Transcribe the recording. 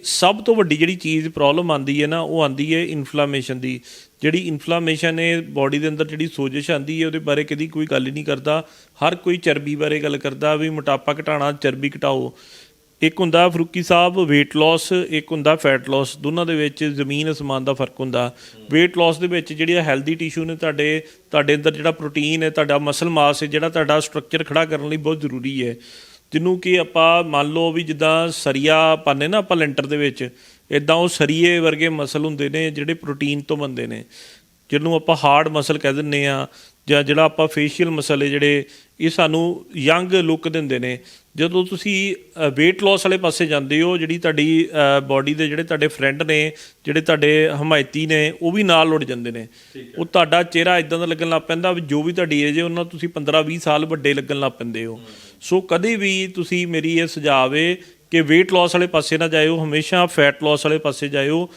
ਸਭ ਤੋਂ ਵੱਡੀ ਜਿਹੜੀ ਚੀਜ਼ ਪ੍ਰੋਬਲਮ ਆਉਂਦੀ ਹੈ ਨਾ, ਉਹ ਆਉਂਦੀ ਹੈ ਇਨਫਲਾਮੇਸ਼ਨ ਦੀ। ਜਿਹੜੀ ਇਨਫਲਾਮੇਸ਼ਨ ਹੈ ਬੋਡੀ ਦੇ ਅੰਦਰ, ਜਿਹੜੀ ਸੋਜਸ਼ ਆਉਂਦੀ ਹੈ, ਉਹਦੇ ਬਾਰੇ ਕਦੀ ਕੋਈ ਗੱਲ ਹੀ ਨਹੀਂ ਕਰਦਾ। ਹਰ ਕੋਈ ਚਰਬੀ ਬਾਰੇ ਗੱਲ ਕਰਦਾ ਵੀ ਮੋਟਾਪਾ ਘਟਾਉਣਾ, ਚਰਬੀ ਘਟਾਓ। ਇੱਕ ਹੁੰਦਾ ਫਰੂਕੀ ਸਾਹਿਬ ਵੇਟ ਲੋਸ, ਇੱਕ ਹੁੰਦਾ ਫੈਟ ਲੋਸ। ਦੋਨਾਂ ਦੇ ਵਿੱਚ ਜ਼ਮੀਨ ਅਸਮਾਨ ਦਾ ਫਰਕ ਹੁੰਦਾ। ਵੇਟ ਲੋਸ ਦੇ ਵਿੱਚ ਜਿਹੜੀਆਂ ਹੈਲਦੀ ਟਿਸ਼ੂ ਨੇ ਤੁਹਾਡੇ ਅੰਦਰ, ਜਿਹੜਾ ਪ੍ਰੋਟੀਨ ਹੈ, ਤੁਹਾਡਾ ਮਸਲ ਮਾਸ ਹੈ, ਜਿਹੜਾ ਤੁਹਾਡਾ ਸਟਰਕਚਰ ਖੜਾ ਕਰਨ ਲਈ ਬਹੁਤ ਜ਼ਰੂਰੀ ਹੈ, ਜਿਹਨੂੰ ਕਿ ਆਪਾਂ ਮੰਨ ਲਓ ਵੀ ਜਿੱਦਾਂ ਸਰੀਆ ਪਾਉਂਦੇ ਨਾ ਆਪਾਂ ਲੈਂਟਰ ਦੇ ਵਿੱਚ, ਇੱਦਾਂ ਉਹ ਸਰੀਏ ਵਰਗੇ ਮਸਲ ਹੁੰਦੇ ਨੇ ਜਿਹੜੇ ਪ੍ਰੋਟੀਨ ਤੋਂ ਬਣਦੇ ਨੇ, ਜਿਹਨੂੰ ਆਪਾਂ ਹਾਰਡ ਮਸਲ ਕਹਿ ਦਿੰਦੇ ਹਾਂ, ਜਾਂ ਜਿਹੜਾ ਆਪਾਂ ਫੇਸ਼ੀਅਲ ਮਸਲ ਹੈ ਜਿਹੜੇ, ਇਹ ਸਾਨੂੰ ਯੰਗ ਲੁੱਕ ਦਿੰਦੇ ਨੇ। ਜਦੋਂ ਤੁਸੀਂ ਵੇਟ ਲੋਸ ਵਾਲੇ ਪਾਸੇ ਜਾਂਦੇ ਹੋ, ਜਿਹੜੀ ਤੁਹਾਡੀ ਬੋਡੀ ਦੇ ਜਿਹੜੇ ਤੁਹਾਡੇ ਫਰੈਂਡ ਨੇ, ਜਿਹੜੇ ਤੁਹਾਡੇ ਹਮਾਇਤੀ ਨੇ, ਉਹ ਵੀ ਨਾਲ ਲੁੱਟ ਜਾਂਦੇ ਨੇ। ਉਹ ਤੁਹਾਡਾ ਚਿਹਰਾ ਇੱਦਾਂ ਦਾ ਲੱਗਣ ਲੱਗ ਪੈਂਦਾ ਵੀ ਜੋ ਵੀ ਤੁਹਾਡੀ ਏਜ ਹੈ ਉਹਨਾਂ ਤੁਸੀਂ 15-20 ਸਾਲ ਵੱਡੇ ਲੱਗਣ ਲੱਗ ਪੈਂਦੇ ਹੋ। ਸੋ ਕਦੇ ਵੀ ਤੁਸੀਂ, ਮੇਰੀ ਇਹ ਸੁਝਾਅ ਹੈ ਕਿ ਵੇਟ ਲੋਸ ਵਾਲੇ ਪਾਸੇ ਨਾ ਜਾਇਓ, ਹਮੇਸ਼ਾ ਫੈਟ ਲੋਸ ਵਾਲੇ ਪਾਸੇ ਜਾਇਓ।